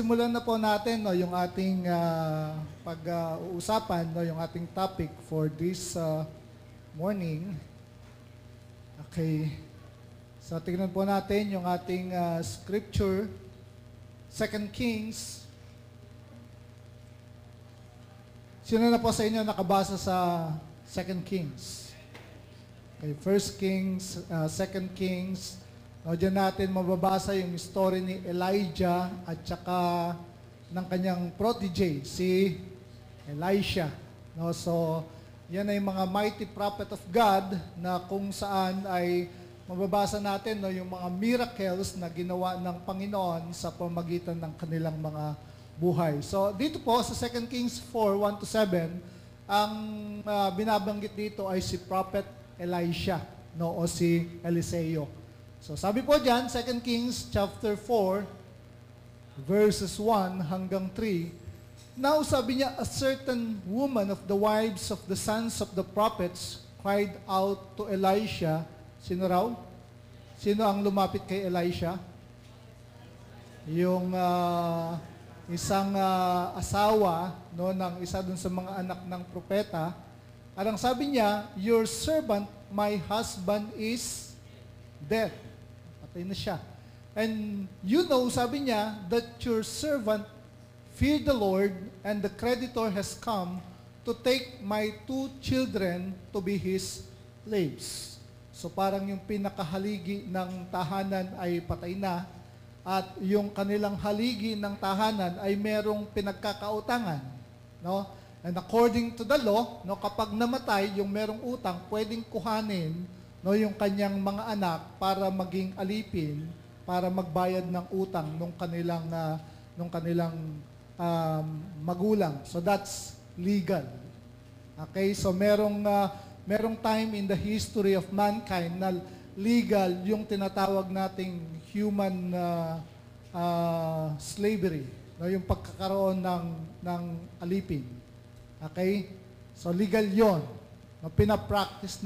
simulan na po natin no, yung ating pag-uusapan, no, yung ating topic for this morning. Okay. So tingnan po natin yung ating scripture, 2 Kings. Sino na po sa inyo nakabasa sa 2 Kings? Okay, 1 Kings, 2 Kings. No, diyan natin mababasa yung story ni Elijah at saka ng kanyang protege, si Elisha. No, so, yan ay mga mighty prophet of God na kung saan ay mababasa natin no, yung mga miracles na ginawa ng Panginoon sa pamamagitan ng kanilang mga buhay. So, dito po sa 2 Kings 4:1-7, ang binabanggit dito ay si Prophet Elisha, no, o si Eliseo. So, sabi po dyan, 2 Kings chapter 4, verses 1 hanggang 3, now, sabi niya, a certain woman of the wives of the sons of the prophets cried out to Elisha. Sino raw? Sino ang lumapit kay Elisha? Yung isang asawa no, ng isa dun sa mga anak ng propeta. At ang sabi niya, your servant, my husband is dead. Patay na siya. And you know, sabi niya, that your servant feared the Lord, and the creditor has come to take my 2 children to be his slaves. So parang yung pinakahaligi ng tahanan ay patay na, at yung kanilang haligi ng tahanan ay merong pinagkakautangan. No? And according to the law, no, kapag namatay yung merong utang, pwedeng kuhanin no, yung kanyang mga anak para maging alipin, para magbayad ng utang nung kanilang magulang. So that's legal. Okay, so merong time in the history of mankind na legal yung tinatawag nating human slavery, no, yung pagkakaroon ng alipin. Okay? So legal yon. No, pinapractice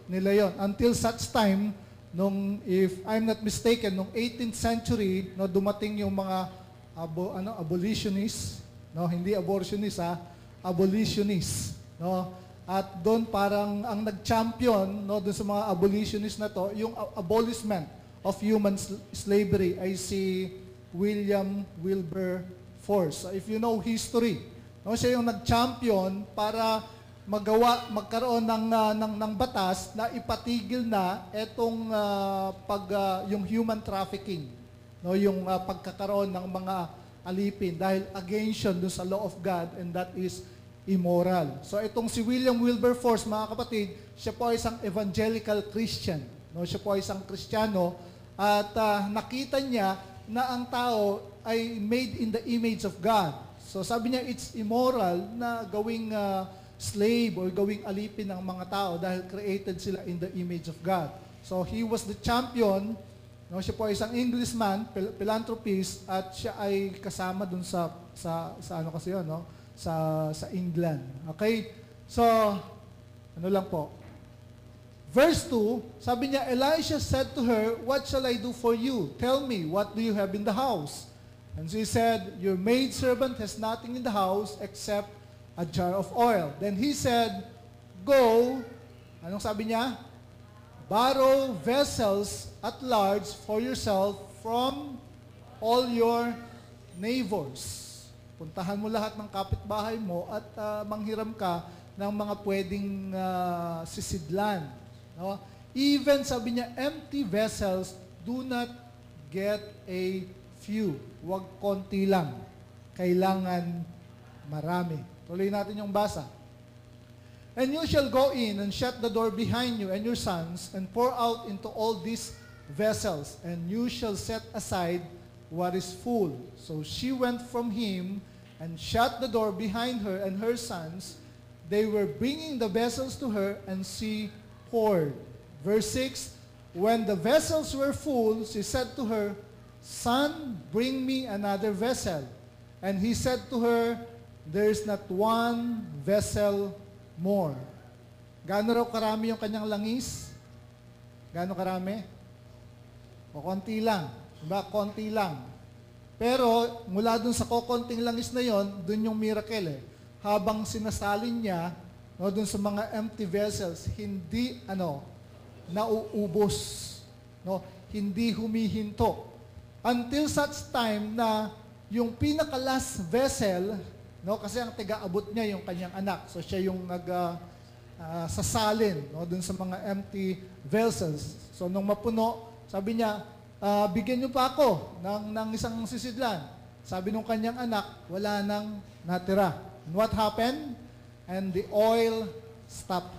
nila yon until such time nung, if I'm not mistaken, nung 18th century, no, dumating yung mga abolitionists, no, hindi abortionists, abolitionists, no. At doon parang ang nag-champion no, doon sa mga abolitionists na to, yung abolishment of human slavery ay si William Wilberforce. So if you know history, no, siya yung nag-champion para magkaroon ng batas na ipatigil na etong yung human trafficking, no, yung pagkakaroon ng mga alipin dahil against yun sa law of God, and that is immoral. So itong si William Wilberforce, mga kapatid, siya po ay isang evangelical Christian. No? Siya po ay isang Kristiyano at nakita niya na ang tao ay made in the image of God. So sabi niya, it's immoral na gawing slave or gawing alipin ng mga tao dahil created sila in the image of God. So he was the champion. No? Siya po ay isang Englishman, philanthropist, at siya ay kasama dun sa ano kasi yun, no? sa England. Okay? So, ano lang po. Verse 2, sabi niya, Elisha said to her, what shall I do for you? Tell me, what do you have in the house? And she said, your maidservant has nothing in the house except a jar of oil. Then he said, go, anong sabi niya? Borrow vessels at large for yourself from all your neighbors. Puntahan mo lahat ng kapitbahay mo at manghiram ka ng mga pwedeng sisidlan. No? Even, sabi niya, empty vessels, do not get a few. Huwag konti lang. Kailangan marami. Tuloy natin yung basa. And you shall go in and shut the door behind you and your sons and pour out into all these vessels, and you shall set aside what is full. So she went from him and shut the door behind her and her sons. They were bringing the vessels to her, and she poured. Verse 6, when the vessels were full, she said to her, son, bring me another vessel. And he said to her, there is not one vessel more. Gaano raw karami yung kanyang langis? Gaano karami? O konti lang. Diba? Konti lang. Pero mula dun sa kokonting langis na yon, dun yung miracle eh. Habang sinasalin niya, no, dun sa mga empty vessels, hindi nauubos, no, hindi humihinto. Until such time na yung pinaka-last vessel, no, kasi ang tiga-abot niya yung kanyang anak. So siya yung sasalin, no, dun sa mga empty vessels. So nung mapuno, sabi niya, bigyan niyo pa ako ng isang sisidlan. Sabi nung kanyang anak, wala nang natira. And what happened? And the oil stopped.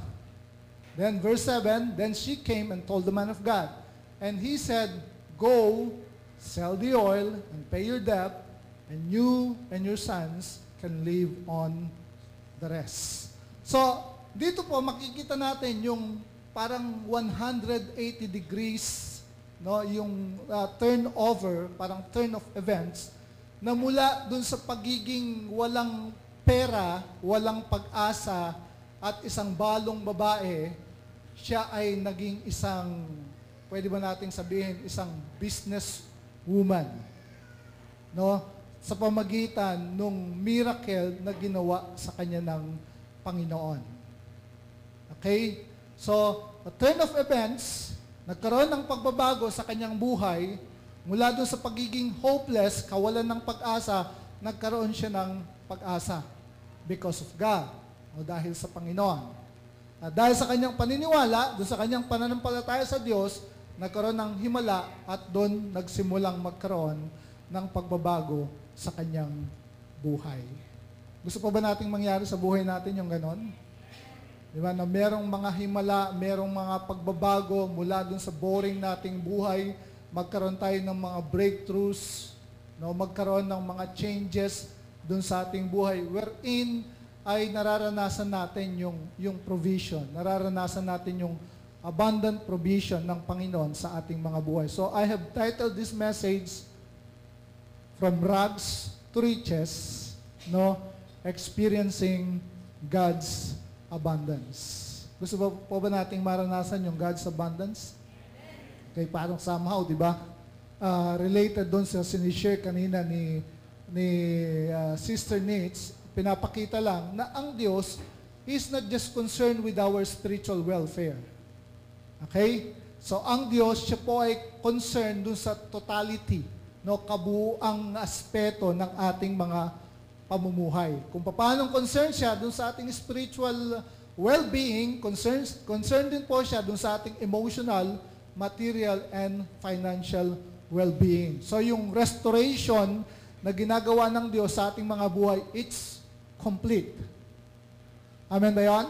Then verse 7, then she came and told the man of God. And he said, go, sell the oil and pay your debt, and you and your sons can live on the rest. So, dito po makikita natin yung parang 180 degrees, no, yung turnover, parang turn of events, na mula dun sa pagiging walang pera, walang pag-asa, at isang balong babae, siya ay naging isang, pwede ba nating sabihin, isang business woman. No? Sa pamagitan nung miracle na ginawa sa kanya ng Panginoon. Okay? So, a turn of events, nagkaroon ng pagbabago sa kanyang buhay, mula dun sa pagiging hopeless, kawalan ng pag-asa, nagkaroon siya ng pag-asa because of God o dahil sa Panginoon. At dahil sa kanyang paniniwala, dun sa kanyang pananampalataya sa Diyos, nagkaroon ng himala at doon nagsimulang magkaroon ng pagbabago sa kanyang buhay. Gusto pa ba nating mangyari sa buhay natin yung ganon? Di ba? Na merong mga himala, merong mga pagbabago mula dun sa boring nating buhay, magkaroon tayo ng mga breakthroughs, no? Magkaroon ng mga changes dun sa ating buhay, wherein ay nararanasan natin yung provision, nararanasan natin yung abundant provision ng Panginoon sa ating mga buhay. So I have titled this message, From Rags to Riches, no, experiencing God's abundance. Gusto po ba nating maranasan yung God's abundance? Okay, parang somehow, di ba? Related doon sa sinishare kanina ni Sister Nitz, pinapakita lang na ang Diyos is not just concerned with our spiritual welfare. Okay? So, ang Diyos, siya po ay concerned dun sa totality, no, kabuuang aspeto ng ating mga pamumuhay. Kung paano concerned siya dun sa ating spiritual well-being, concerned din po siya dun sa ating emotional, material, and financial well-being. So, yung restoration na ginagawa ng Diyos sa ating mga buhay, it's complete. Amen ba yan?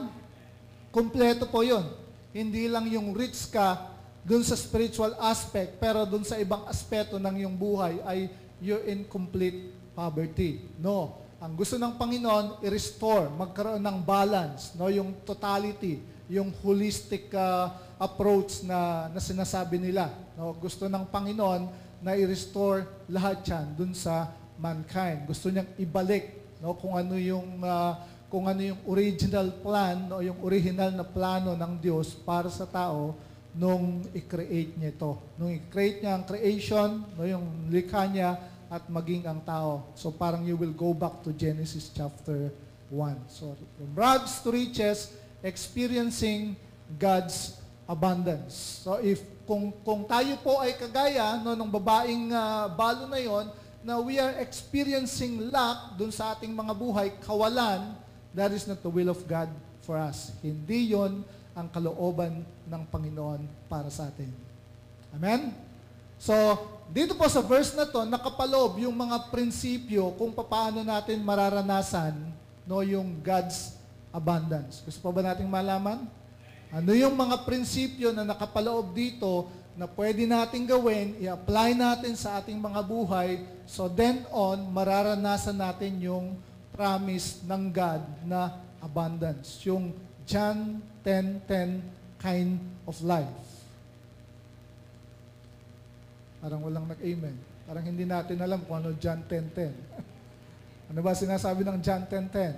Kompleto po yun. Hindi lang yung rich ka dun sa spiritual aspect, pero dun sa ibang aspeto ng iyong buhay ay you're in complete poverty. No. Ang gusto ng Panginoon, i-restore, magkaroon ng balance, no, yung totality, yung holistic approach na sinasabi nila. No. Gusto ng Panginoon na i-restore lahat yan dun sa mankind. Gusto niyang ibalik, no, kung ano yung original plan, no, yung original na plano ng Diyos para sa tao nung i-create niya ito. Nung i-create niya ang creation, no, yung likha niya at maging ang tao. So parang you will go back to Genesis chapter 1. So from rags to riches, experiencing God's abundance. So kung tayo po ay kagaya, no, ng babaeng balo na yon, na we are experiencing lack dun sa ating mga buhay, kawalan, that is not the will of God for us. Hindi yon ang kalooban ng Panginoon para sa atin. Amen? So, dito po sa verse na to, nakapaloob yung mga prinsipyo kung paano natin mararanasan, no, yung God's abundance. Gusto pa ba nating malaman? Ano yung mga prinsipyo na nakapaloob dito na pwede nating gawin, i-apply natin sa ating mga buhay, so then on, mararanasan natin yung promise ng God na abundance. Yung John 10:10 kind of life. Parang walang nag-amen. Parang hindi natin alam kung ano John 10:10. Ano ba sinasabi ng John 10:10?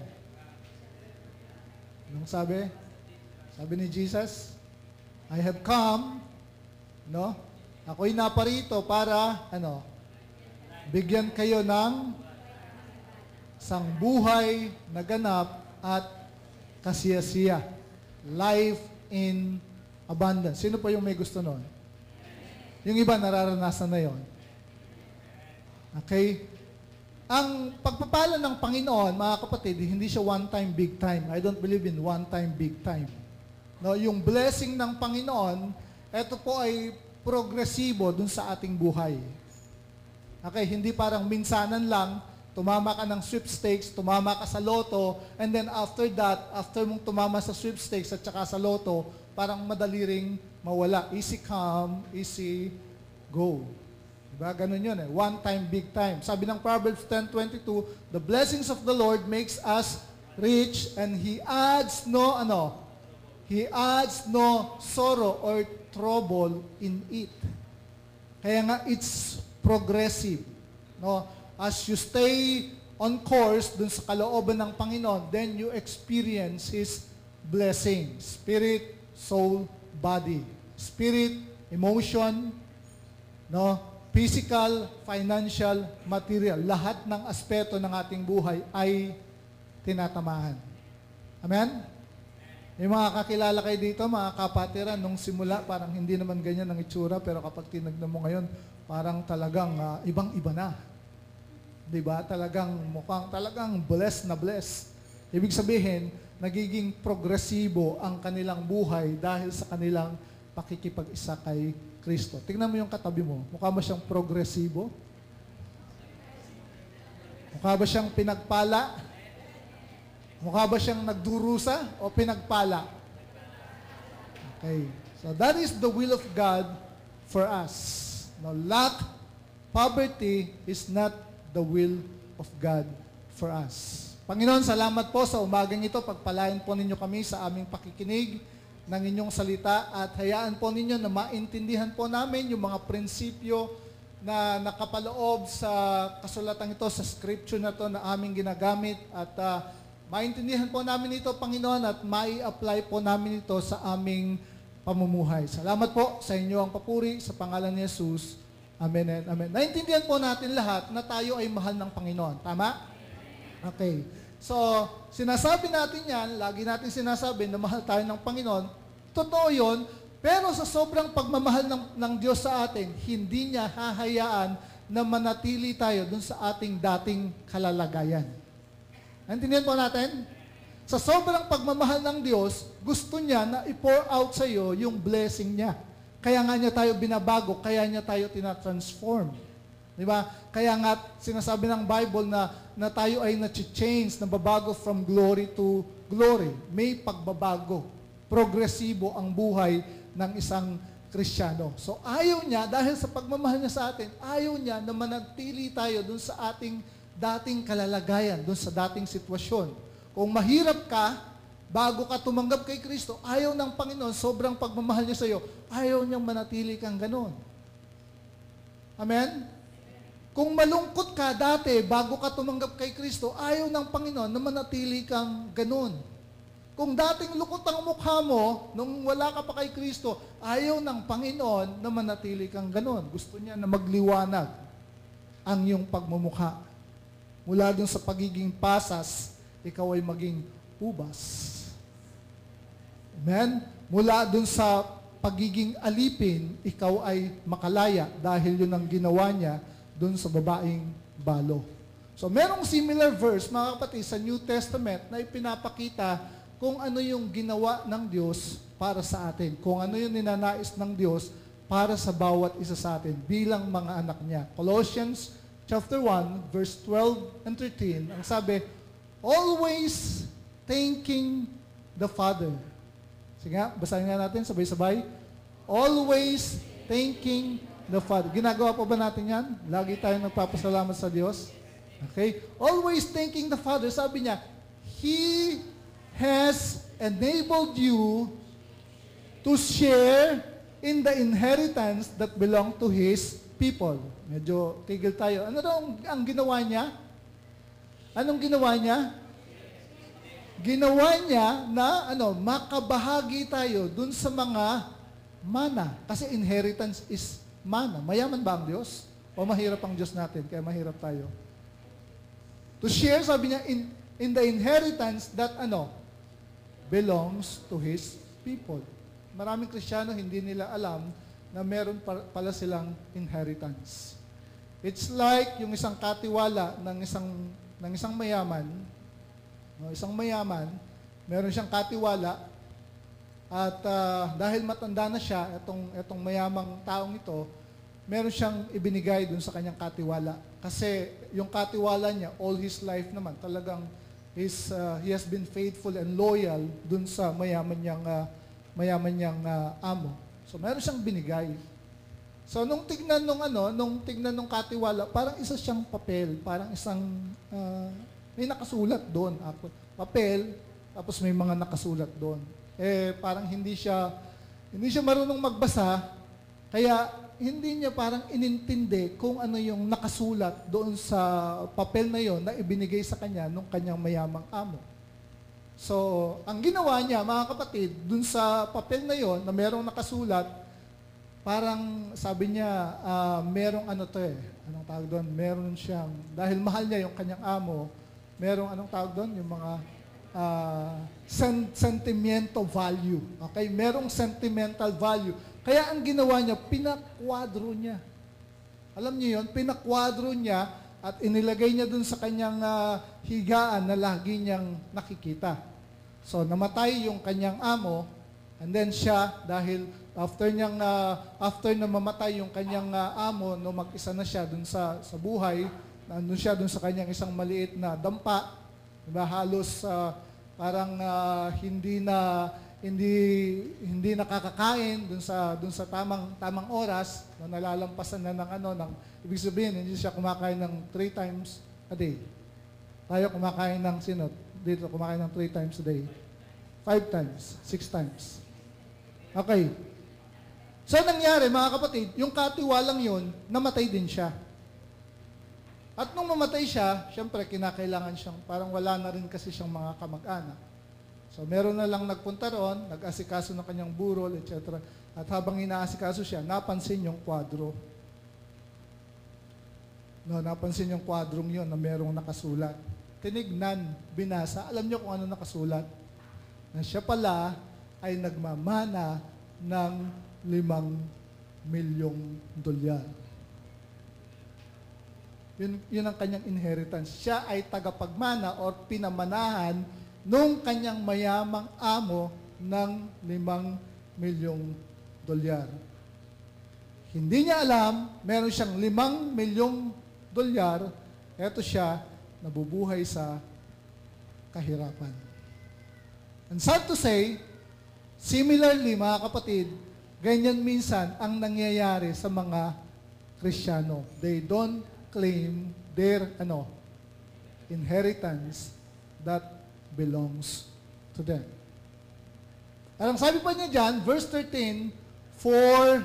Anong sabi? Sabi ni Jesus, I have come, no? Ako'y naparito para, Bigyan kayo ng isang buhay na ganap at kasiyasiya. Life in abundance. Sino pa yung may gusto nun? Yung iba nararanasan na yon. Okay? Ang pagpapala ng Panginoon, mga kapatid, hindi siya one time, big time. I don't believe in one time, big time. No, yung blessing ng Panginoon, ito po ay progresibo dun sa ating buhay. Okay, hindi parang minsanan lang, tumama ka ng sweepstakes, tumama ka sa loto, and then after that, after mong tumama sa sweepstakes at saka sa loto, parang madali ring mawala. Easy come, easy go. Diba? Ganun yun eh. One time, big time. Sabi ng Proverbs 10:22, the blessings of the Lord makes us rich and He adds no, He adds no sorrow or trouble in it. Kaya nga, it's progressive. No? As you stay on course dun sa kalooban ng Panginoon, then you experience His blessing. Spirit, soul, body. Spirit, emotion, no? Physical, financial, material. Lahat ng aspeto ng ating buhay ay tinatamahan. Amen? May mga kakilala kayo dito, mga kapatiran, nung simula, parang hindi naman ganyan ang itsura, pero kapag tinignan mo ngayon, parang talagang ibang-iba na. Diba? Talagang blessed na blessed. Ibig sabihin, nagiging progresibo ang kanilang buhay dahil sa kanilang pakikipag-isa kay Kristo. Tingnan mo yung katabi mo. Mukha ba siyang progresibo? Mukha ba siyang pinagpala? Mukha ba siyang nagdurusa o pinagpala? Okay. So that is the will of God for us. No, lack, poverty is not the will of God for us. Panginoon, salamat po sa umagang ito. Pagpalain po ninyo kami sa aming pakikinig ng inyong salita at hayaan po ninyo na maintindihan po namin yung mga prinsipyo na nakapaloob sa kasulatan ito, sa scripture na to na aming ginagamit at maintindihan po namin ito, Panginoon, at mai-apply po namin ito sa aming pamumuhay. Salamat po sa inyo ang papuri sa pangalan ni Jesus. Amen and amen. Naintindihan po natin lahat na tayo ay mahal ng Panginoon. Tama? Okay. So, sinasabi natin yan, lagi natin sinasabi na mahal tayo ng Panginoon. Totoo yun, pero sa sobrang pagmamahal ng Diyos sa atin, hindi niya hahayaan na manatili tayo dun sa ating dating kalalagayan. Naintindihan po natin? Sa sobrang pagmamahal ng Diyos, gusto niya na i-pour out sa iyo yung blessing niya. Kaya nga niya tayo binabago, kaya niya tayo tinatransform. Diba? Kaya nga sinasabi ng Bible na tayo ay na-change, nababago from glory to glory. May pagbabago. Progresibo ang buhay ng isang Kristiyano. So ayaw niya, dahil sa pagmamahal niya sa atin, ayaw niya na manatili tayo dun sa ating dating kalalagayan, dun sa dating sitwasyon. Kung mahirap ka, bago ka tumanggap kay Kristo, ayaw ng Panginoon, sobrang pagmamahal niya sa iyo, ayaw niyang manatili kang ganun. Amen? Kung malungkot ka dati, bago ka tumanggap kay Kristo, ayaw ng Panginoon na manatili kang ganun. Kung dating lukot ang mukha mo, nung wala ka pa kay Kristo, ayaw ng Panginoon na manatili kang ganun. Gusto niya na magliwanag ang iyong pagmumukha. Mula dun sa pagiging pasas, ikaw ay maging ubas. Amen? Mula dun sa pagiging alipin, ikaw ay makalaya dahil yun ang ginawa niya dun sa babaeng balo. So, merong similar verse, mga kapatid, sa New Testament na ipinapakita kung ano yung ginawa ng Diyos para sa atin. Kung ano yung ninanais ng Diyos para sa bawat isa sa atin bilang mga anak niya. Colossians chapter 1, verse 12 and 13, ang sabi, always thanking the Father. Sige nga, basahin nga natin, sabay-sabay. Always thanking the Father. Ginagawa pa ba natin yan? Lagi tayong nagpapasalamat sa Diyos. Okay? Always thanking the Father. Sabi niya, He has enabled you to share in the inheritance that belong to His people. Medyo tigil tayo. Ano daw ang ginawa niya? Anong ginawa niya? Ginawa niya na makabahagi tayo dun sa mga mana. Kasi inheritance is mana. Mayaman ba ang Diyos? O mahirap ang Diyos natin, kaya mahirap tayo? To share, sabi niya, in the inheritance that, belongs to His people. Maraming Kristiyano, hindi nila alam na meron pala silang inheritance. It's like yung isang katiwala ng isang mayaman, meron siyang katiwala, at dahil matanda na siya, itong mayamang taong ito, meron siyang ibinigay dun sa kanyang katiwala. Kasi yung katiwala niya, all his life naman, talagang he has been faithful and loyal dun sa mayaman niyang amo. So meron siyang binigay. So nung tignan nung katiwala, parang isa siyang papel, parang isang may nakasulat doon. Papel, tapos may mga nakasulat doon. Parang hindi siya marunong magbasa, kaya hindi niya parang inintindi kung ano yung nakasulat doon sa papel na yon na ibinigay sa kanya nung kanyang mayamang amo. So, ang ginawa niya, mga kapatid, doon sa papel na yon na merong nakasulat, parang sabi niya, merong anong tawag doon? Meron siyang, dahil mahal niya yung kanyang amo, merong anong tawag doon? Yung mga sentimental value. Okay? Merong sentimental value. Kaya ang ginawa niya, pinakwadro niya. Alam niyo yun? Pinakwadro niya at inilagay niya dun sa kanyang higaan na lagi niyang nakikita. So, namatay yung kanyang amo, and then siya, dahil after na mamatay yung kanyang amo, no mag-isa na siya dun sa buhay, nandun siya dun sa kanyang isang maliit na dampa, diba? Halos parang hindi nakakakain dun sa tamang oras na nalalampasan na ng ibig sabihin hindi siya kumakain ng 3 times a day. Tayo kumakain ng dito kumakain ng 3 times a day. 5 times, 6 times. Okay. So nangyari, mga kapatid, yung katiwalang yun, namatay din siya. At nung mamatay siya, syempre kinakailangan siyang, parang wala na rin kasi siyang mga kamag-anak. So meron na lang nagpunta roon, nag-asikaso ng kanyang burol, etc. At habang inaasikaso siya, napansin yung kwadro. Napansin yung kwadrong yun na merong nakasulat. Tinignan, binasa, alam niyo kung ano nakasulat? Na siya pala ay nagmamana ng $5 milyong. Yun ang kanyang inheritance. Siya ay tagapagmana or pinamanahan nung kanyang mayamang amo ng $5 milyong. Hindi niya alam, meron siyang $5 milyong. Eto siya, nabubuhay sa kahirapan. And sad to say, similarly, mga kapatid, ganyan minsan ang nangyayari sa mga Kristiyano. They don't claim their inheritance that belongs to them. Ang sabi pa niya dyan, verse 13, for,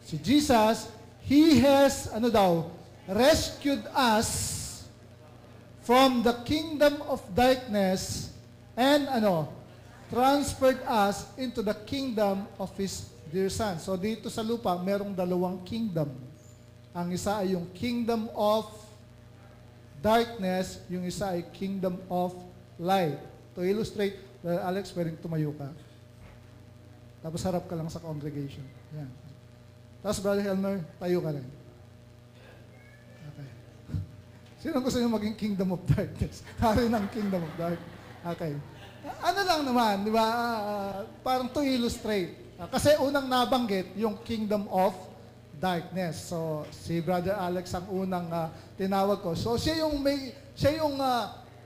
si Jesus, He has, rescued us from the kingdom of darkness and, transferred us into the kingdom of His dear Son. So dito sa lupa, merong 2 kingdom. Ang isa ay yung kingdom of darkness, yung isa ay kingdom of light. To illustrate, Alex, pwedeng tumayo ka. Tapos harap ka lang sa congregation. Yan. Tapos, Brother Helmer, tayo ka rin. Okay. Sino gusto nyo maging kingdom of darkness? Hari ng kingdom of darkness. Okay. Ano lang naman, di ba? Parang to illustrate. Kasi unang nabanggit, yung kingdom of darkness. So, si Brother Alex ang unang tinawag ko. So, siya yung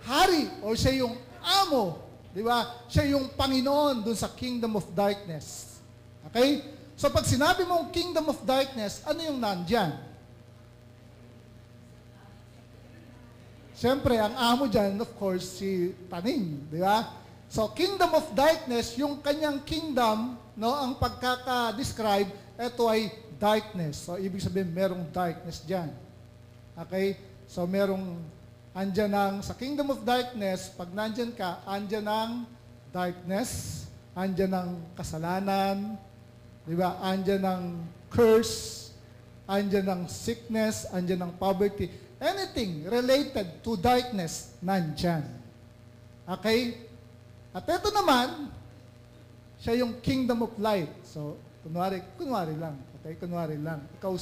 hari o siya yung amo. Di ba? Siya yung Panginoon dun sa kingdom of darkness. Okay? So, pag sinabi mong kingdom of darkness, ano yung nandyan? Siyempre, ang amo dyan, of course, si Taning. Di ba? So, kingdom of darkness, yung kanyang kingdom, ang pagkaka-describe, ito ay darkness. So, ibig sabihin, merong darkness dyan. Okay? So, andyan sa kingdom of darkness, pag nandyan ka, andyan ang darkness, andyan ang kasalanan, di ba? Andyan ang curse, andyan ang sickness, andyan ang poverty. Anything related to darkness, nandyan. Okay? At ito naman, siya yung kingdom of light. So, kunwari lang. Okay? Kunwari lang. Ikaw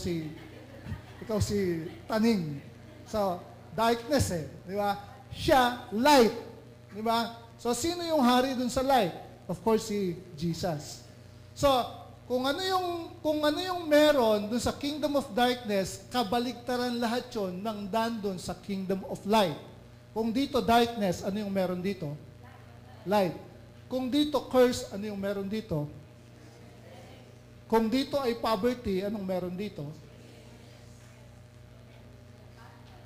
si Taning. So, darkness Di ba? Siya, light. Di ba? So, sino yung hari dun sa light? Of course, si Jesus. So, kung ano yung meron dun sa kingdom of darkness, kabaligtaran lahat yon ng dandon sa kingdom of light. Kung dito darkness, ano yung meron dito? Light. Kung dito curse, ano yung meron dito? Kung dito ay poverty, anong meron dito?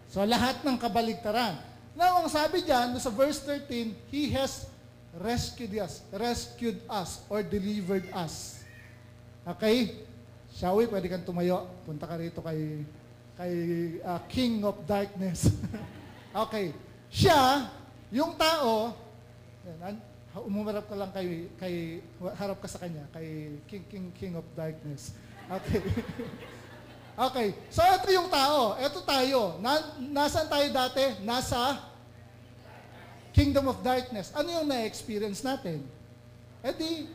So, lahat ng kabaligtaran. Now, ang sabi diyan sa verse 13, He has rescued us or delivered us. Okay? Shall we? Pwede kang tumayo. Punta ka rito kay King of Darkness. Okay. Siya, yung tao, umumarap ka lang harap ka sa kanya, kay King of Darkness. Okay. Okay. So, ito yung tao. Ito tayo. Nasaan tayo dati? Nasa Kingdom of Darkness. Ano yung na-experience natin? Di,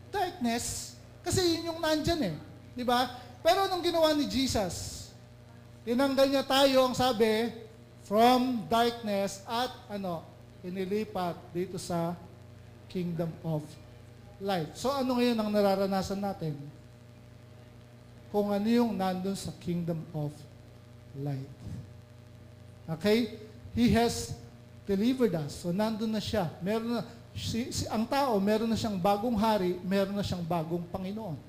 darkness. Kasi yun yung nandyan Di ba? Pero nung ginawa ni Jesus, tinanggal niya tayo, ang sabi, from darkness at inilipat dito sa Kingdom of Light. So ano ngayon ang nararanasan natin? Kung ano yung nandun sa Kingdom of Light. Okay? He has delivered us. So nandun na siya. Meron na, ang tao, meron na siyang bagong hari, meron na siyang bagong Panginoon.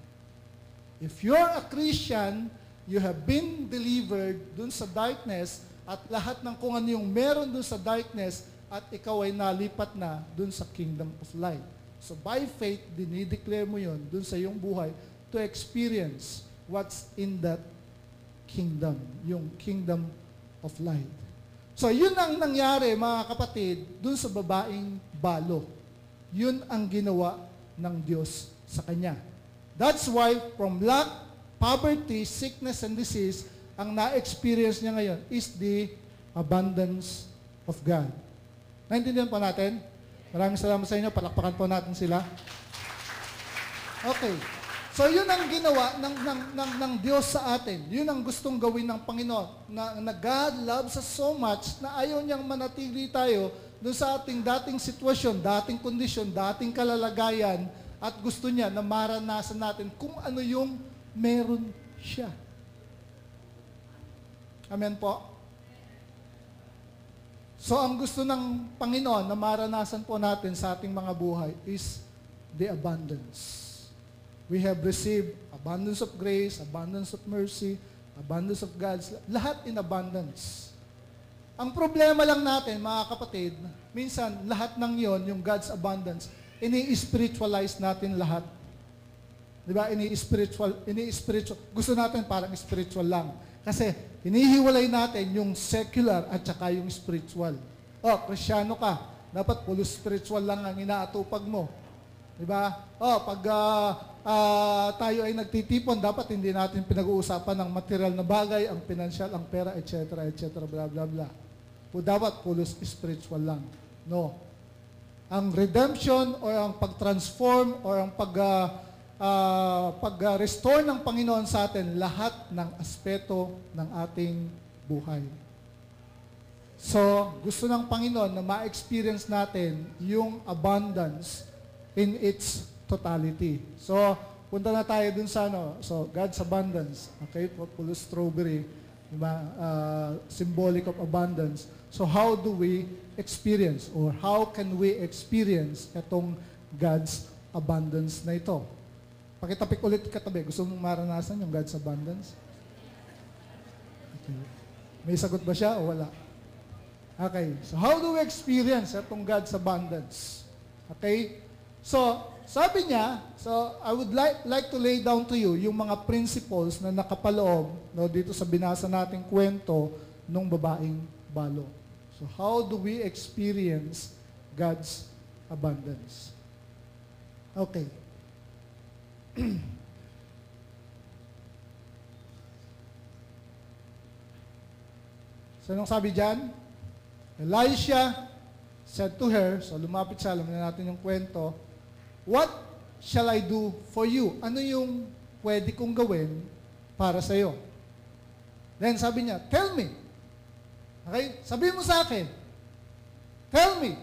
If you're a Christian, you have been delivered dun sa darkness at lahat ng kung ano yung meron dun sa darkness at ikaw ay nalipat na dun sa kingdom of light. So by faith, dinideclare mo yun dun sa iyong buhay to experience what's in that kingdom, yung kingdom of light. So, yun ang nangyari, mga kapatid, dun sa babaeng balo. Yun ang ginawa ng Diyos sa kanya. That's why, from lack, poverty, sickness, and disease, ang na-experience niya ngayon is the abundance of God. Naintindihan po natin? Maraming salamat sa inyo. Palakpakan po natin sila. Okay. So, yun ang ginawa ng Diyos sa atin. Yun ang gustong gawin ng Panginoon. Na God loves us so much na ayaw niyang manatili tayo doon sa ating dating sitwasyon, dating kondisyon, dating kalalagayan, at gusto niya na maranasan natin kung ano yung meron siya. Amen po? So, ang gusto ng Panginoon na maranasan po natin sa ating mga buhay is the abundance. We have received abundance of grace, abundance of mercy, abundance of God's love. Lahat in abundance. Ang problema lang natin, mga kapatid, minsan lahat ng yon, yung God's abundance, ini-spiritualize natin lahat. Di ba? Ini-spiritual. Gusto natin parang spiritual lang. Kasi hinihiwalay natin yung secular at saka yung spiritual. Kristyano ka, dapat puro spiritual lang ang inaatupag mo. Di ba? Pag tayo ay nagtitipon, dapat hindi natin pinag-uusapan ng material na bagay, ang financial, ang pera, etc., blah, blah, blah. Dapat puro spiritual lang. No. Ang redemption or ang pag-transform or ang pag-restore ng Panginoon sa atin, lahat ng aspeto ng ating buhay. So, gusto ng Panginoon na ma-experience natin yung abundance in its totality. So, punta na tayo dun sa so God's abundance. Okay? Full strawberry, diba? Symbolic of abundance. So, how do we experience or how can we experience itong God's abundance na ito? Pakitapik ulit katabi. Gusto mong maranasan yung God's abundance? Okay. May sagot ba siya o wala? Okay. So, how do we experience itong God's abundance? Okay? So, sabi niya, so I would like to lay down to you yung mga principles na nakapaloob dito sa binasa nating kwento ng babaeng balo. So, how do we experience God's abundance? Okay. So, anong sabi dyan? Elisha said to her, so lumapit siya, alam na natin yung kwento, "What shall I do for you?" Ano yung pwede kong gawin para sa iyo? Then sabi niya, "Tell me." Okay? Sabihin mo sa akin. Tell me.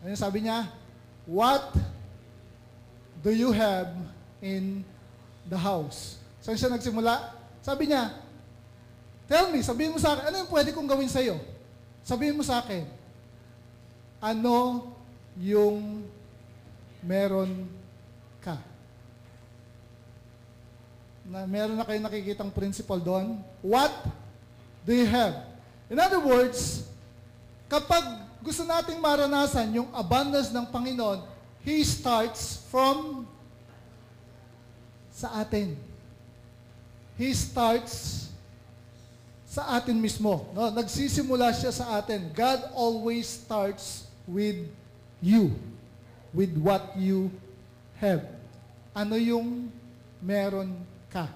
Ano sabi niya? "What do you have in the house?" Saan siya nagsimula? Sabi niya, "Tell me." Sabihin mo sa akin. Ano yung pwede kong gawin sa iyo? Sabihin mo sa akin. Ano yung meron ka? Meron na kayo nakikitang principle doon? What do you have? In other words, kapag gusto nating maranasan yung abundance ng Panginoon, He starts from sa atin. He starts sa atin mismo. No? Nagsisimula siya sa atin. God always starts with you. With what you have. Ano yung meron ka?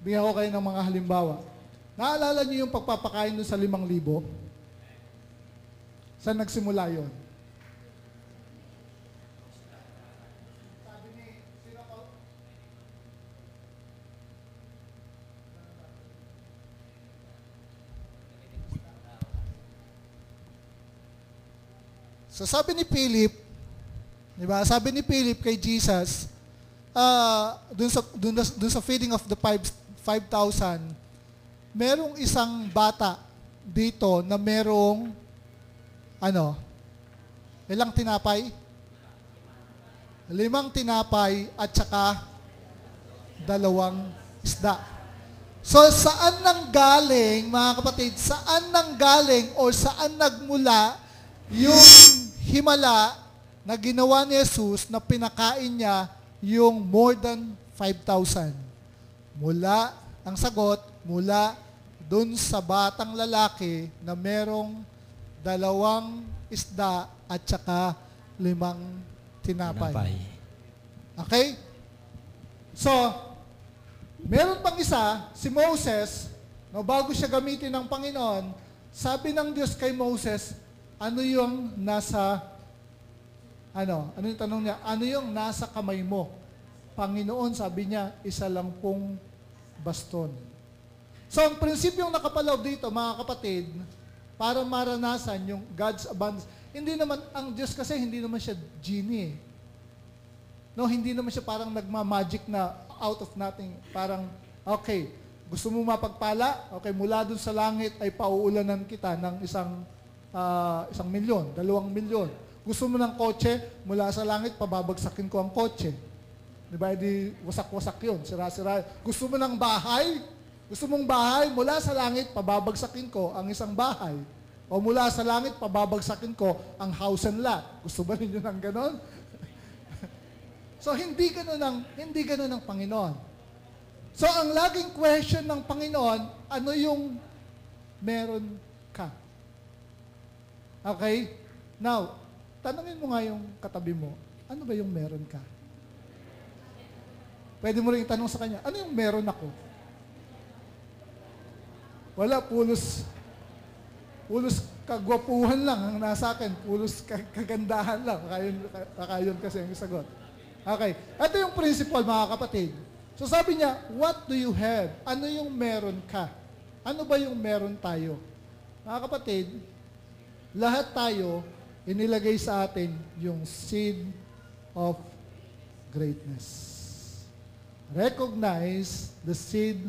Bigyan ko kayo ng mga halimbawa. Naalala niyo yung pagpapakain doon sa 5,000? Saan nagsimula yun? Sabi ni, sino ko? So sabi ni Philip, di ba? Sabi ni Philip kay Jesus, dun sa feeding of the 5,000, merong isang bata dito na merong ilang tinapay? 5 tinapay at saka 2 isda. So, saan nanggaling, mga kapatid, saan nanggaling o saan nagmula yung himala na ginawa ni Jesus na pinakain niya yung more than 5,000? Mula, ang sagot, mula dun sa batang lalaki na merong 2 isda at saka 5 tinapay. Okay? So, meron pang isa, si Moses, no, bago siya gamitin ng Panginoon, sabi ng Diyos kay Moses, ano yung nasa, ano yung tanong niya? Ano yung nasa kamay mo? Panginoon, sabi niya, isa lang pong baston. So, ang prinsipyong nakapalaw dito, mga kapatid, para maranasan yung God's abundance. Hindi naman, ang Diyos kasi hindi naman siya genie. No, hindi naman siya parang nagma-magic na out of nothing. Parang, okay, gusto mo mapagpala? Okay, mula dun sa langit ay pauulanan kita ng 1 milyon, 2 milyon. Gusto mo ng kotse? Mula sa langit, pababagsakin ko ang kotse. Diba? Di wasak-wasak yun, sira-sira. Gusto mo ng bahay? Gusto mong bahay? Mula sa langit, pababagsakin ko ang isang bahay. O mula sa langit, pababagsakin ko ang house and lot. Gusto ba ninyo ng ganon? So, hindi ganon ang Panginoon. So, ang laging question ng Panginoon, ano yung meron ka? Okay? Now, tanungin mo nga yung katabi mo, ano ba yung meron ka? Pwede mo rin itanong sa kanya, ano yung meron ako? Wala, pulos kagwapuhan lang ang nasa akin, pulos kagandahan lang. Kakayon kasi ang sagot. Okay, ito yung principle, mga kapatid. So sabi niya, what do you have? Ano yung meron ka? Ano ba yung meron tayo? Mga kapatid, lahat tayo, inilagay sa atin yung seed of greatness. Recognize the seed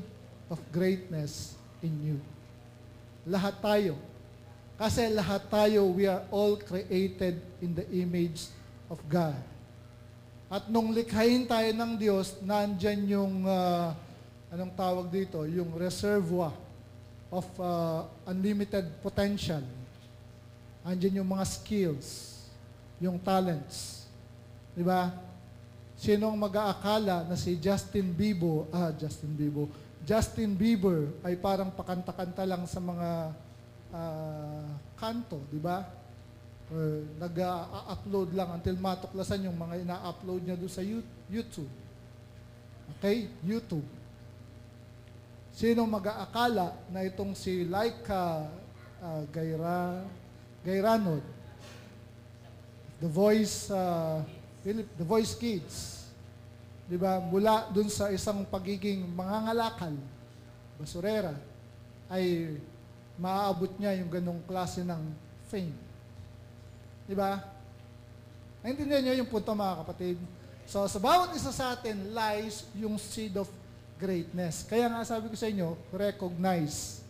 of greatness in you. Lahat tayo. Kasi lahat tayo, we are all created in the image of God. At nung likhain tayo ng Diyos, nandyan yung, anong tawag dito, yung reservoir of unlimited potential. Andyan yung mga skills, yung talents. Diba? Sinong mag-aakala na si Justin Bieber ay parang pakanta-kanta lang sa mga kanto, di ba? Or nag-upload lang until matuklasan yung mga ina-upload niya doon sa YouTube. Okay? YouTube. Sino mag-aakala na itong si Laika Gairanod, The Voice Kids, di ba, mula dun sa isang pagiging mangangalakal, basurera, ay maaabot niya yung ganong klase ng fame. Di ba? Naintindihan niyo yung punto, mga kapatid? So, sa bawat isa sa atin lies yung seed of greatness. Kaya nga sabi ko sa inyo, recognize.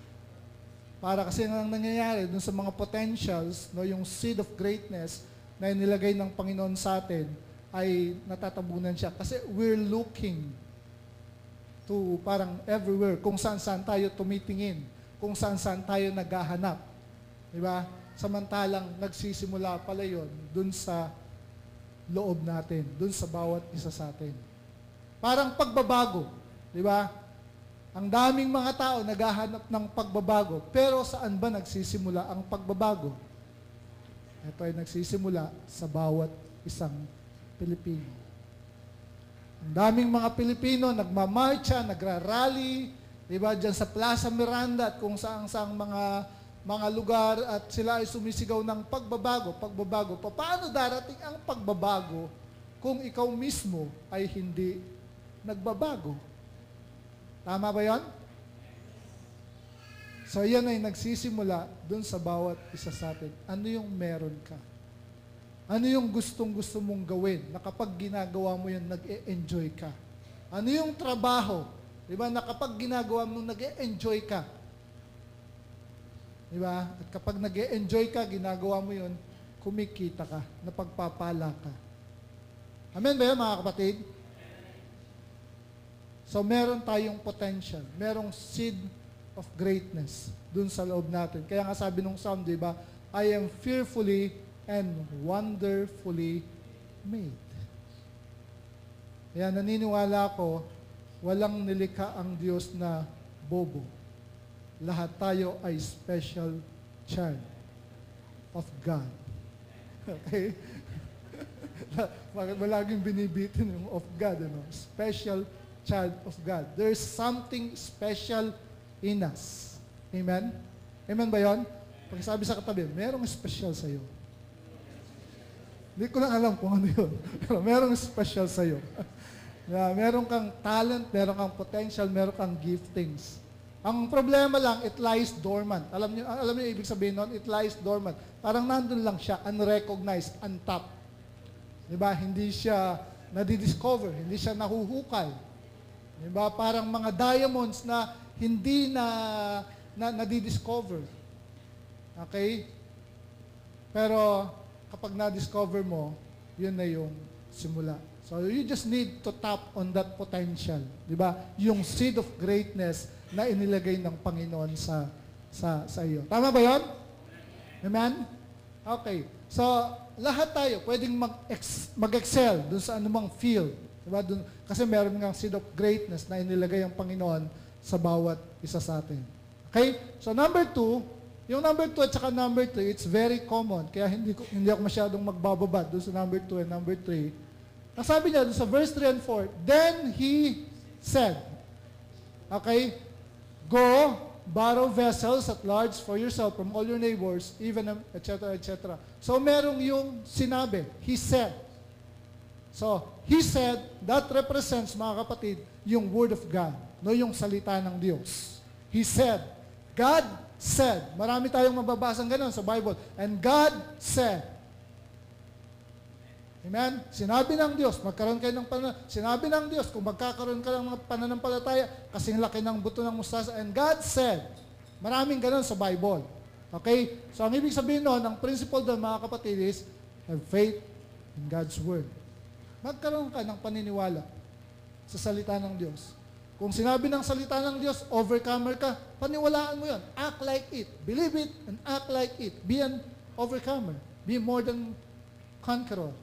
Para kasi ang nangyayari dun sa mga potentials, no, yung seed of greatness na inilagay ng Panginoon sa atin, ay natatabunan siya. Kasi we're looking to parang everywhere, kung saan-saan tayo tumitingin, kung saan-saan tayo naghahanap. Di ba? Samantalang nagsisimula pala yun dun sa loob natin, dun sa bawat isa sa atin. Parang pagbabago. Di ba? Ang daming mga tao naghahanap ng pagbabago. Pero saan ba nagsisimula ang pagbabago? Ito ay nagsisimula sa bawat isang Pilipino. Ang daming mga Pilipino nagmamarcha, nagrarally, di ba, dyan sa Plaza Miranda at kung saang mga lugar at sila ay sumisigaw ng pagbabago. Paano darating ang pagbabago kung ikaw mismo ay hindi nagbabago? Tama ba yan? So yan ay nagsisimula dun sa bawat isa sa atin. Ano yung meron ka? Ano yung gustong-gusto mong gawin na kapag ginagawa mo yun, nag-e-enjoy ka? Ano yung trabaho? Diba? Na kapag ginagawa mo, nag-e-enjoy ka. Diba? At kapag nag-e-enjoy ka, ginagawa mo yun, kumikita ka, napagpapala ka. Amen ba yan, mga kapatid? So, meron tayong potential. Merong seed of greatness dun sa loob natin. Kaya nga sabi nung Psalm, di ba? I am fearfully and wonderfully made. Kaya naniniwala ako, walang nilikha ang Diyos na bobo. Lahat tayo ay special child of God. Okay? Bakit ba laging binibitin yung of God? Ano? Special child of God. There's something special in us. Amen? Amen ba yun? Pag sabi sa katabi, merong special sa'yo. Hindi ko lang alam kung ano yun. Pero merong special sa'yo. Meron kang talent, meron kang potential, meron kang giftings. Ang problema lang, it lies dormant. Alam niyo ibig sabihin nun? It lies dormant. Parang nandun lang siya, unrecognized, untapped. Diba? Hindi siya nadidiscover, hindi siya nahuhukay. Diba? Parang mga diamonds na hindi nadidiscover. Okay? Pero kapag na-discover mo, yun na yung simula. So you just need to tap on that potential. Diba? Yung seed of greatness na inilagay ng Panginoon sa iyo. Tama ba yun? Amen? Okay. So, lahat tayo pwedeng mag-excel dun sa anumang field. Diba? Kasi meron ng seed of greatness na inilagay ang Panginoon sa bawat isa sa atin. Okay? So, number 2, yung number 2 at saka number 3, it's very common. Kaya hindi ako masyadong magbababad dun sa number 2 and number 3. Ang sabi niya dun sa verse 3 and 4, then he said, okay, go, borrow vessels at large for yourself from all your neighbors, even etc., etc. So, merong yung sinabi, he said. So, he said, that represents, mga kapatid, yung word of God, no, yung salita ng Diyos. He said, God said. Marami tayong mababasang ganun sa Bible. And God said. Amen? Sinabi ng Diyos, magkaroon kayo ng sinabi ng Diyos, kung magkakaroon ka ng mga pananampalataya, kasing laki ng buto ng mustasa. And God said. Maraming ganun sa Bible. Okay? So, ang ibig sabihin nun, ang principle doon, mga kapatid, is have faith in God's word. Magkaroon ka ng paniniwala sa salita ng Diyos. Kung sinabi ng salita ng Diyos, overcomer ka, paniwalaan mo yun. Act like it. Believe it and act like it. Be an overcomer. Be more than conqueror.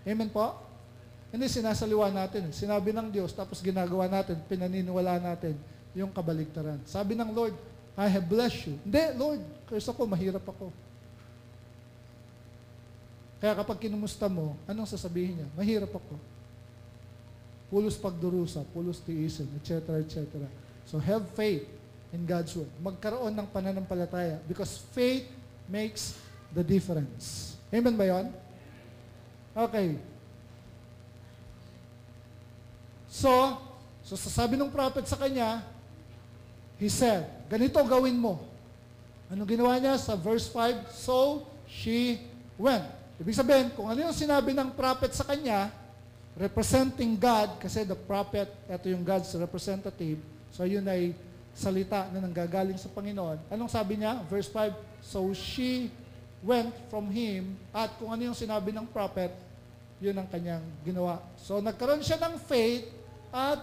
Amen po? Hindi sinasaliwa natin. Sinabi ng Diyos, tapos ginagawa natin, pinaniniwala natin yung kabaligtaran. Sabi ng Lord, I have blessed you. Hindi, Lord, curse ako, mahirap ako. Kaya kapag kinumusta mo, anong sasabihin niya? Mahirap ako. Pulos pagdurusa, pulos tiisin, etc., etc. So have faith in God's word. Magkaroon ng pananampalataya because faith makes the difference. Amen ba yun? Okay. So sasabi ng prophet sa kanya, he said, ganito gawin mo. Anong ginawa niya sa verse 5? So she went. Ibig sabihin, kung ano yung sinabi ng prophet sa kanya, representing God, kasi the prophet, ito yung God's representative, so yun ay salita na nanggagaling sa Panginoon. Anong sabi niya? Verse 5, so she went from him, at kung ano yung sinabi ng prophet, yun ang kanyang ginawa. So nagkaroon siya ng faith, at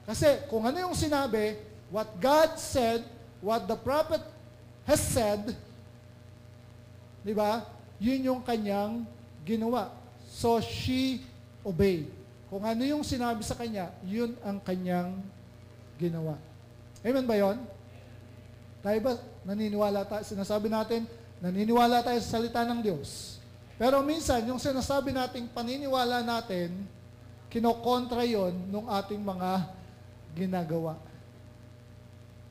kasi kung ano yung sinabi, what God said, what the prophet has said, di ba? Yun yung kanyang ginawa. So she obeyed. Kung ano yung sinabi sa kanya, yun ang kanyang ginawa. Amen ba yun? Tayo ba naniniwala tayo? Sinasabi natin, naniniwala tayo sa salita ng Diyos. Pero minsan, yung sinasabi nating paniniwala natin, kinokontra yon nung ating mga ginagawa.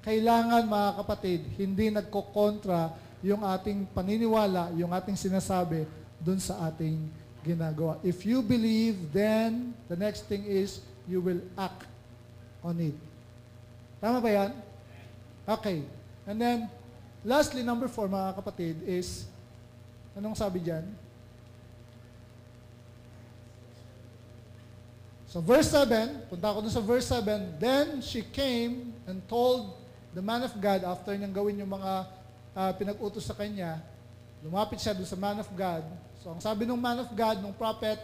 Kailangan, mga kapatid, hindi nagkokontra yung ating paniniwala, yung ating sinasabi dun sa ating ginagawa. If you believe, then the next thing is you will act on it. Tama ba yan? Okay. And then, lastly, number 4, mga kapatid, is, anong sabi dyan? So verse 7, punta ako dun sa verse 7, then she came and told the man of God, after niyang gawin yung mga pinag-utos sa kanya, lumapit siya dun sa man of God. So ang sabi ng man of God, ng prophet,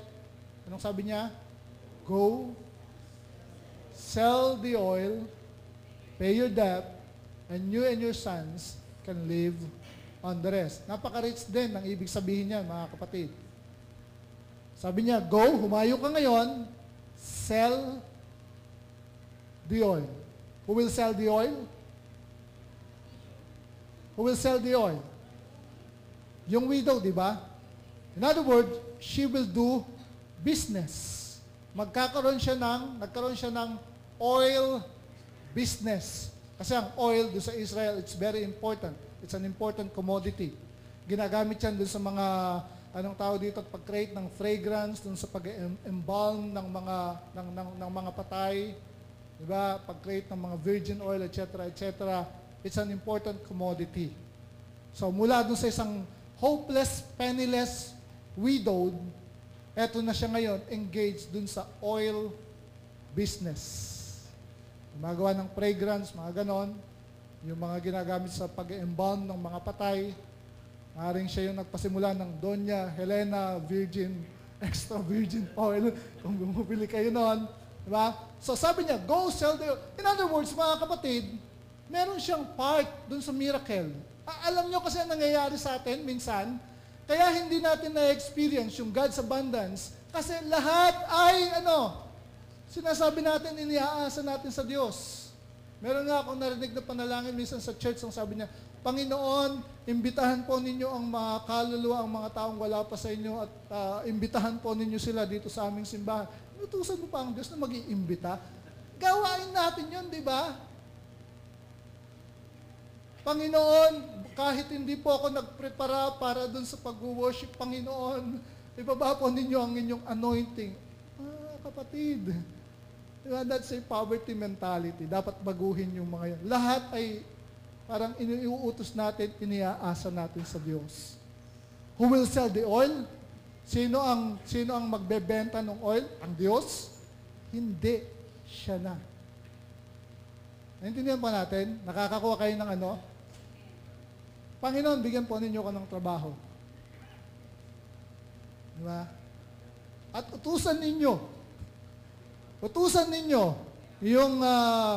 anong sabi niya? Go, sell the oil, pay your debt, and you and your sons can live on the rest. Napaka-rich din ang ibig sabihin niyan, mga kapatid. Sabi niya, go, humayo ka ngayon, sell the oil. Who will sell the oil? Who will sell the oil? Yung widow, di ba? In other words, she will do business. Nagkaroon siya ng oil business. Kasi ang oil doon sa Israel, it's very important. It's an important commodity. Ginagamit yan doon sa mga, anong tawag dito, pag-create ng fragrance, doon sa pag-embalm ng mga patay, di ba? Pag-create ng mga virgin oil, etc., etc. It's an important commodity. So mula doon sa isang hopeless, penniless, widowed, eto na siya ngayon, engaged doon sa oil business. Gumagawa ng fragrance, mga ganon. Yung mga ginagamit sa pag-embalm ng mga patay. Maaaring siya yung nagpasimula ng Doña Helena Virgin, Extra Virgin Oil, kung bumibili kayo noon. Diba? So sabi niya, go sell the oil. In other words, mga kapatid, meron siyang part dun sa miracle. Alam nyo kasi ang nangyayari sa atin minsan, kaya hindi natin na-experience yung God's abundance kasi lahat ay sinasabi natin, iniaasa natin sa Diyos. Meron nga akong narinig na panalangin minsan sa church, ang sabi niya, Panginoon, imbitahan po ninyo ang mga kaluluwa, ang mga taong wala pa sa inyo at imbitahan po ninyo sila dito sa aming simbahan. Inutusan mo pa ang Diyos na mag-iimbita? Gawain natin yun, di ba? Panginoon, kahit hindi po ako nagprepara para dun sa pag-worship, Panginoon, ibaba po ninyo ang inyong anointing. Kapatid, diba, that's a poverty mentality. Dapat baguhin yung mga yan. Lahat ay parang iniuutos natin, iniaasa natin sa Diyos. Who will sell the oil? Sino ang magbebenta ng oil? Ang Diyos? Hindi. Siya na. Naintindihan pa natin? Nakakakuha kayo ng Panginoon, bigyan po ninyo ko ng trabaho. Diba? At utusan ninyo yung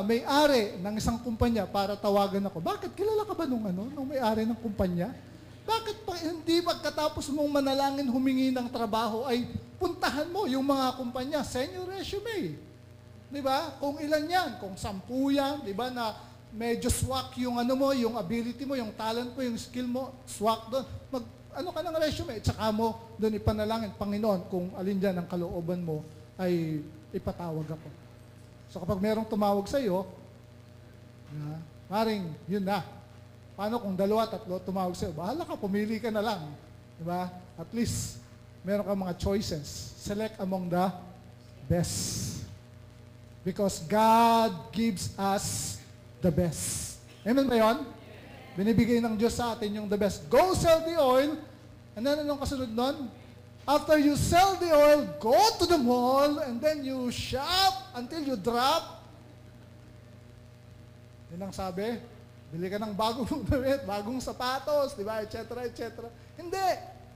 may-ari ng isang kumpanya para tawagan ako. Bakit? Kilala ka ba nung may-ari ng kumpanya? Bakit pa hindi pagkatapos mong manalangin humingi ng trabaho ay puntahan mo yung mga kumpanya, send your resume. Diba? Kung ilan yan, kung 10 yan, diba, na medyo swak yung yung ability mo, yung talent mo, yung skill mo, swak doon. Ka ng resume, tsaka mo doon ipanalangin, Panginoon, kung alin dyan ang kalooban mo, ay ipatawag ako. So kapag merong tumawag sa iyo, maring, yun na. Paano kung 2, 3 tumawag sa iyo? Bahala ka, pumili ka na lang. Diba? At least, meron kang mga choices. Select among the best. Because God gives us the best. Amen ba yun? Binibigay ng Diyos sa atin yung the best. Go sell the oil. And then anong kasunod nun? After you sell the oil, go to the mall and then you shop until you drop. Yun ang sabi. Bili ka ng bagong damit, bagong sapatos, di ba, etc., etc. Hindi.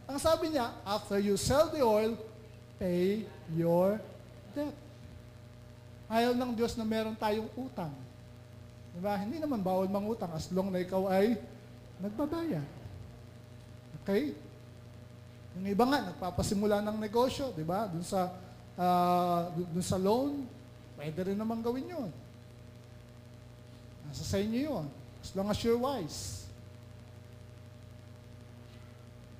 Ang sabi niya, after you sell the oil, pay your debt. Ayaw ng Diyos na meron tayong utang. Di ba? Hindi naman bawal mangutang as long na ikaw ay nagbabayad. Okay? Yung iba nga, nagpapasimula ng negosyo, di ba? Dun sa loan, pwede rin naman gawin yun. Nasa sa inyo yun. As long as you're wise.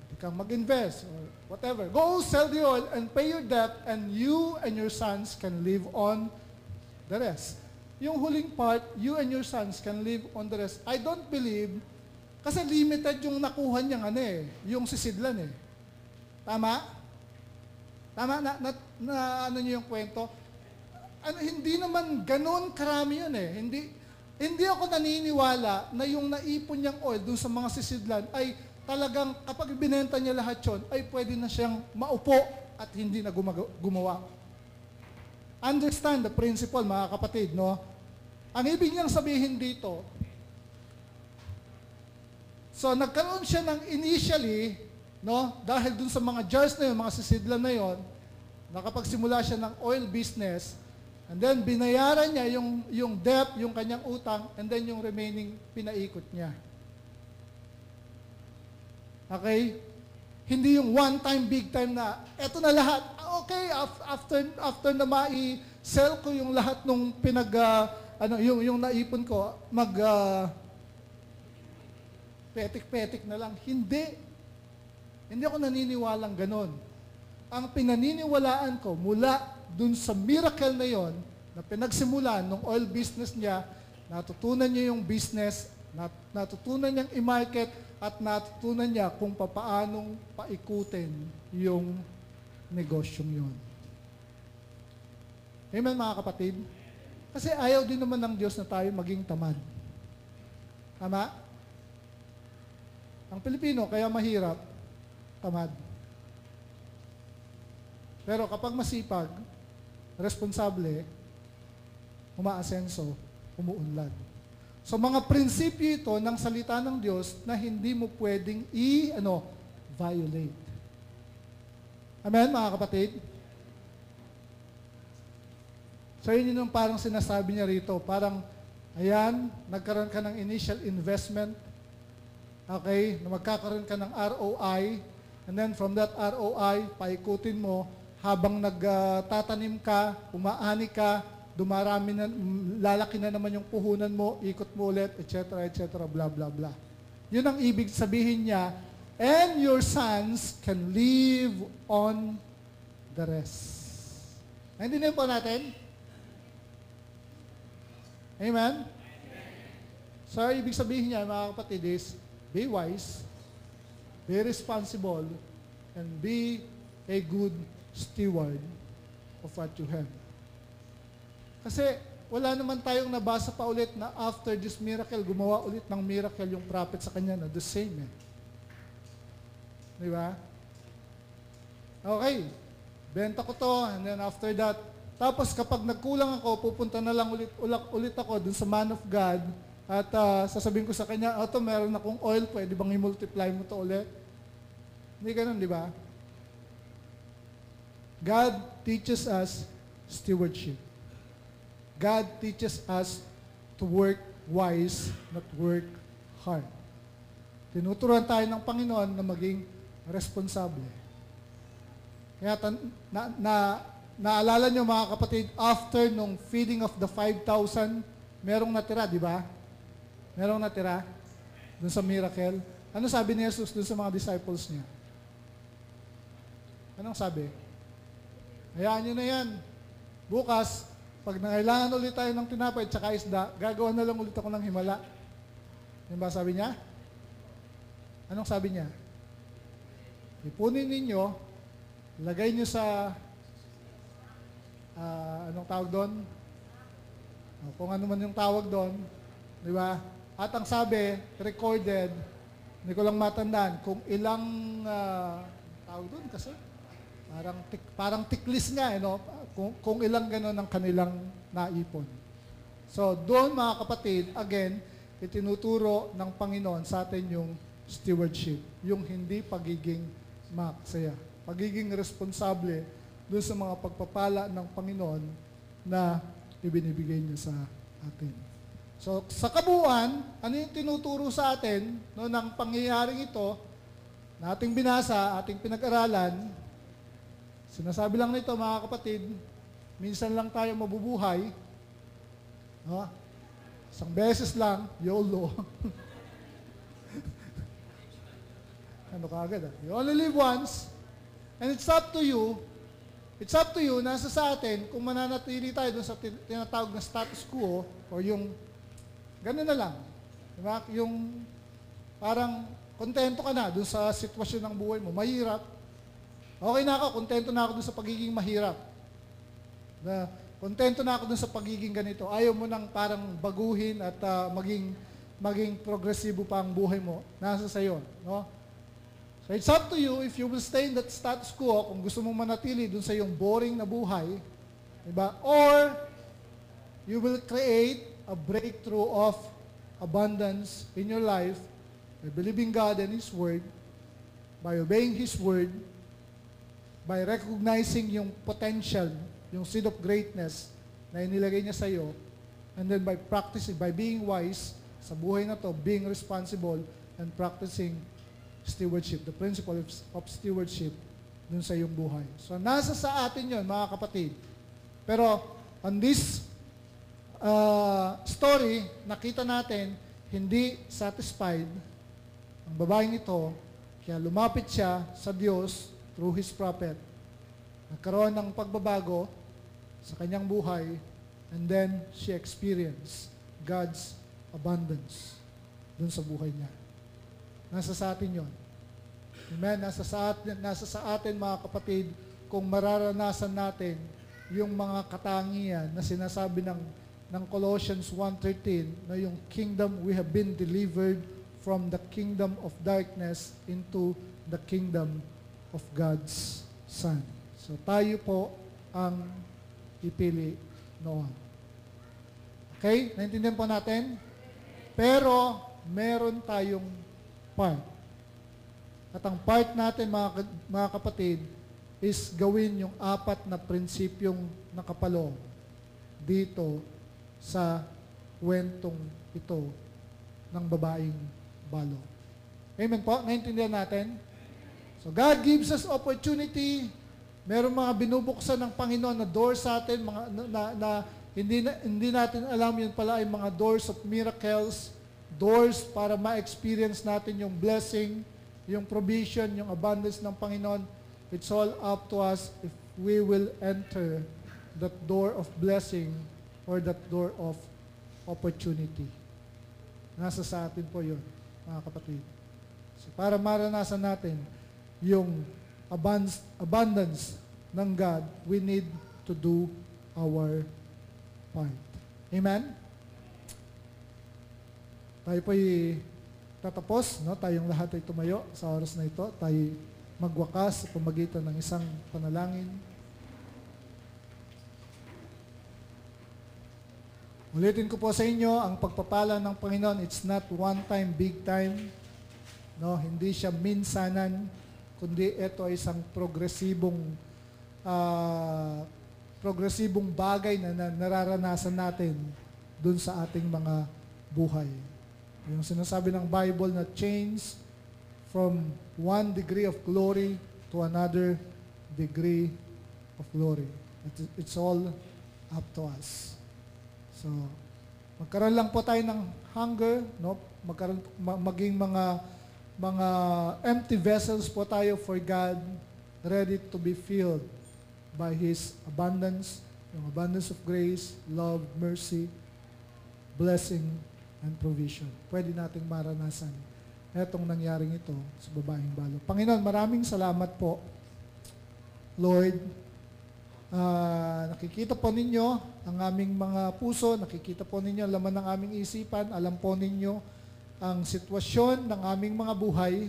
Pwede kang mag-invest or whatever. Go sell the oil and pay your debt and you and your sons can live on the rest. Yung huling part, you and your sons can live on the rest. I don't believe, kasi limited yung nakuha niyang yung sisidlan Tama? Tama na ano niyo yung kwento? Hindi naman ganun karami yun Hindi ako naniniwala na yung naipon niyang oil doon sa mga sisidlan ay talagang kapag binenta niya lahat yun, ay pwede na siyang maupo at hindi na gumawa. Understand the principle, mga kapatid, no? Ang ibig niyang sabihin dito, so nagkaroon siya ng initially, no? Dahil dun sa mga jars na yun, mga sisidlan na yun, nakapagsimula siya ng oil business, and then binayaran niya yung debt, yung kanyang utang, and then yung remaining pinaikot niya. Okay? Hindi yung one time, big time na, eto na lahat. Okay, after na mai-sell ko yung lahat nung yung naipon ko, petik-petik na lang. Hindi ako naniniwalang ganon. Ang pinaniniwalaan ko mula dun sa miracle na yon na pinagsimulan ng oil business niya, natutunan niya yung business, natutunan niyang i-market, at natutunan niya kung papaanong paikutin yung negosyong yun. Amen, mga kapatid? Kasi ayaw din naman ng Diyos na tayo maging tamad. Tama? Ang Pilipino, kaya mahirap, tamad. Pero kapag masipag, responsable, umaasenso, umuunlad. So mga prinsipyo ito ng salita ng Diyos na hindi mo pwedeng violate. Amen, mga kapatid? So yun yung parang sinasabi niya rito. Parang, ayan, nagkaroon ka ng initial investment. Okay? Na magkakaroon ka ng ROI. And then from that ROI, paikutin mo, habang nagtatanim ka, umaani ka, dumarami na, lalaki na naman yung puhunan mo, ikot mo ulit, etc., etc., blah, blah, blah. Yun ang ibig sabihin niya, and your sons can live on the rest. Naintindihan po natin? Amen? So, ibig sabihin niya, mga kapatid, is be wise, be responsible, and be a good steward of what you have. Kasi wala naman tayong nabasa pa ulit na after this miracle, gumawa ulit ng miracle yung prophet sa kanya na the same. Di ba? Okay, benta ko to, and then after that, tapos kapag nagkulang ako, pupunta na lang ulit ako dun sa man of God, at sasabihin ko sa kanya, meron akong oil, pwede bang i-multiply mo to ulit? Hindi ganun, di ba? God teaches us stewardship. God teaches us to work wise, not work hard. Tinuturuan tayo ng Panginoon na maging responsable. Kaya naalala nyo, mga kapatid, after nung feeding of the 5,000, merong natira, di ba? Merong natira dun sa miracle. Ano sabi ni Jesus dun sa mga disciples niya? Anong sabi? Hayaan nyo na yan. Bukas, pag nangailangan ulit tayo ng tinapay at saka isda, gagawa na lang ulit ako ng himala. Yan ba sabi niya? Anong sabi niya? Ipunin ninyo, lagay niyo sa, anong tawag doon? Kung ano man yung tawag doon, di ba? At ang sabi, recorded, hindi ko lang matandaan kung ilang, tawag doon kasi, parang tiklis nga, no? Kung ilang gano'n ang kanilang naipon. So, doon mga kapatid, again, itinuturo ng Panginoon sa atin yung stewardship, yung hindi pagiging maksaya, pagiging responsable doon sa mga pagpapala ng Panginoon na ibinibigay niya sa atin. So, sa kabuuan, ano yung tinuturo sa atin no, ng pangyayaring ito na ating binasa, ating pinag-aralan? Sinasabi lang nito mga kapatid, minsan lang tayo mabubuhay. No? Isang beses lang, YOLO. Ano ka agad? You only live once, and it's up to you. It's up to you, nasa sa atin, kung mananatili tayo dun sa tinatawag na status quo, o yung, gano'n na lang. Diba? Yung, parang, kontento ka na dun sa sitwasyon ng buhay mo. Mahirap. Okay na ako, kontento na ako dun sa pagiging mahirap. Kontento na ako dun sa pagiging ganito. Ayaw mo nang parang baguhin at maging progresibo pa ang buhay mo. Nasa sayo. No? So it's up to you if you will stay in that status quo, kung gusto mong manatili dun sa iyong boring na buhay, diba? Or you will create a breakthrough of abundance in your life by believing God and His Word, by obeying His Word, by recognizing yung potential, yung seed of greatness na inilagay niya sa iyo, and then by practicing, by being wise sa buhay na to, being responsible, and practicing stewardship, the principle of stewardship dun sa iyong buhay. So, nasa sa atin yon mga kapatid. Pero, on this story, nakita natin, hindi satisfied ang babaeng ito, kaya lumapit siya sa Diyos through His prophet. Nagkaroon ng pagbabago sa kanyang buhay, and then she experienced God's abundance dun sa buhay niya. Nasa sa atin yon. Amen? Nasa sa atin mga kapatid, kung mararanasan natin yung mga katangian na sinasabi ng Colossians 1:13, na yung kingdom, we have been delivered from the kingdom of darkness into the kingdom of God's Son. So tayo po ang ipili noon. Okay? Naintindihan po natin? Pero meron tayong part. At ang part natin mga kapatid is gawin yung 4 na prinsipyong nakapaloob dito sa kwentong ito ng babaeng balo. Amen po? Naintindihan natin? So God gives us opportunity. Meron mga binubuksan ng Panginoon na doors sa atin, mga, na hindi natin alam, yun pala ay mga doors of miracles, doors para ma-experience natin yung blessing, yung provision, yung abundance ng Panginoon. It's all up to us if we will enter that door of blessing or that door of opportunity. Nasa sa atin po yun, mga kapatid. So para maranasan natin yung abundance ng God, we need to do our part. Amen? Tayo po'y tatapos, no? Tayong lahat ay tumayo sa oras na ito. Tayo magwakas sa pamagitan ng isang panalangin. Ulitin ko po sa inyo, ang pagpapala ng Panginoon, it's not one time, big time. No, hindi siya minsanan, kundi ito ay isang progresibong bagay na nararanasan natin dun sa ating mga buhay. Yung sinasabi ng Bible na change from one degree of glory to another degree of glory. It's all up to us. So, magkaroon lang po tayo ng hunger, no? Maging mga empty vessels po tayo for God, ready to be filled by His abundance yung abundance of grace, love, mercy, blessing, and provision. Pwede nating maranasan etong nangyaring ito sa babaeng balo. Panginoon, maraming salamat po. Lord, nakikita po ninyo ang aming mga puso, nakikita po ninyo ang laman ng aming isipan, alam po ninyo ang sitwasyon ng aming mga buhay.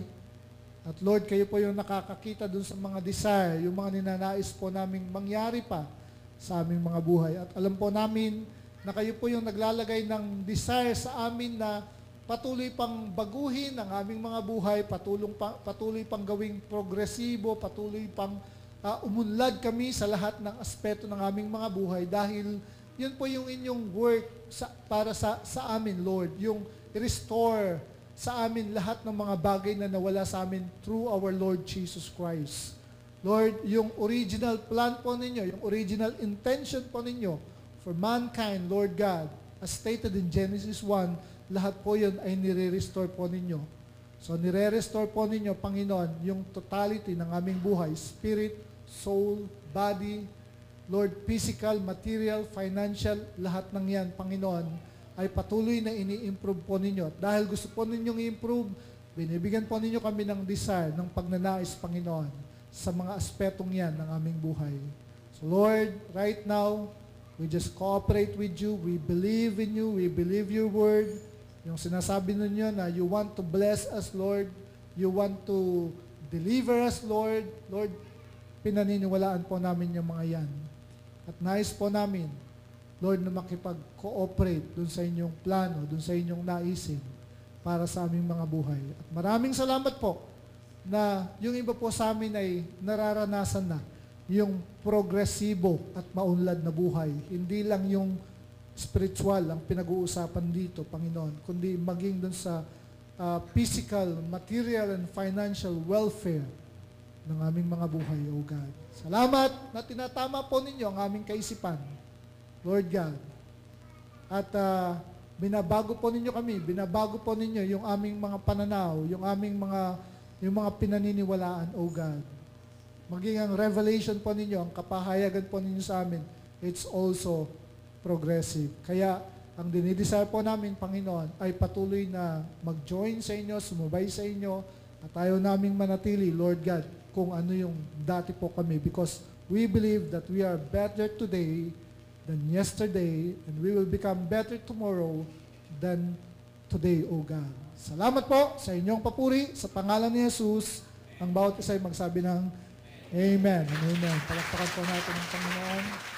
At Lord, kayo po yung nakakakita dun sa mga desire, yung mga ninanais po naming mangyari pa sa aming mga buhay. At alam po namin na kayo po yung naglalagay ng desire sa amin na patuloy pang baguhin ang aming mga buhay, patuloy pang gawing progresibo, patuloy pang umunlad kami sa lahat ng aspeto ng aming mga buhay dahil yun po yung inyong work para sa amin, Lord, yung restore sa amin lahat ng mga bagay na nawala sa amin through our Lord Jesus Christ. Lord, yung original plan po ninyo, yung original intention po ninyo for mankind, Lord God, as stated in Genesis 1, lahat po yun ay nire-restore po ninyo. So, nire-restore po ninyo, Panginoon, yung totality ng aming buhay, spirit, soul, body, Lord, physical, material, financial, lahat ng yan, Panginoon, ay patuloy na ini-improve po ninyo. Dahil gusto po ninyong i-improve, binibigyan po ninyo kami ng desire, ng pagnanais, Panginoon, sa mga aspetong yan ng aming buhay. So Lord, right now, we just cooperate with you. We believe in you. We believe your word. Yung sinasabi ninyo na you want to bless us, Lord. You want to deliver us, Lord. Lord, pinaniniwalaan po namin yung mga yan. At nais po namin, Lord, na makipag-cooperate dun sa inyong plano, dun sa inyong naisin para sa aming mga buhay. At maraming salamat po na yung iba po sa amin ay nararanasan na yung progresibo at maunlad na buhay. Hindi lang yung spiritual ang pinag-uusapan dito, Panginoon, kundi maging dun sa physical, material, and financial welfare ng aming mga buhay, O God. Salamat na tinatama po ninyo ang aming kaisipan, Lord God. At binabago po ninyo kami, binabago po ninyo yung aming mga pananaw, yung mga pinaniniwalaan, O God. Maging ang revelation po ninyo, ang kapahayagan po ninyo sa amin, it's also progressive. Kaya ang dinidesire po namin, Panginoon, ay patuloy na mag-join sa inyo, sumubay sa inyo, at ayaw naming manatili, Lord God, kung ano yung dati po kami, because we believe that we are better today than yesterday, and we will become better tomorrow than today, O God. Salamat po sa inyong papuri, sa pangalan ni Jesus, ang bawat isa ay magsabi ng Amen. Amen. Palakpakan po natin ang Panginoon.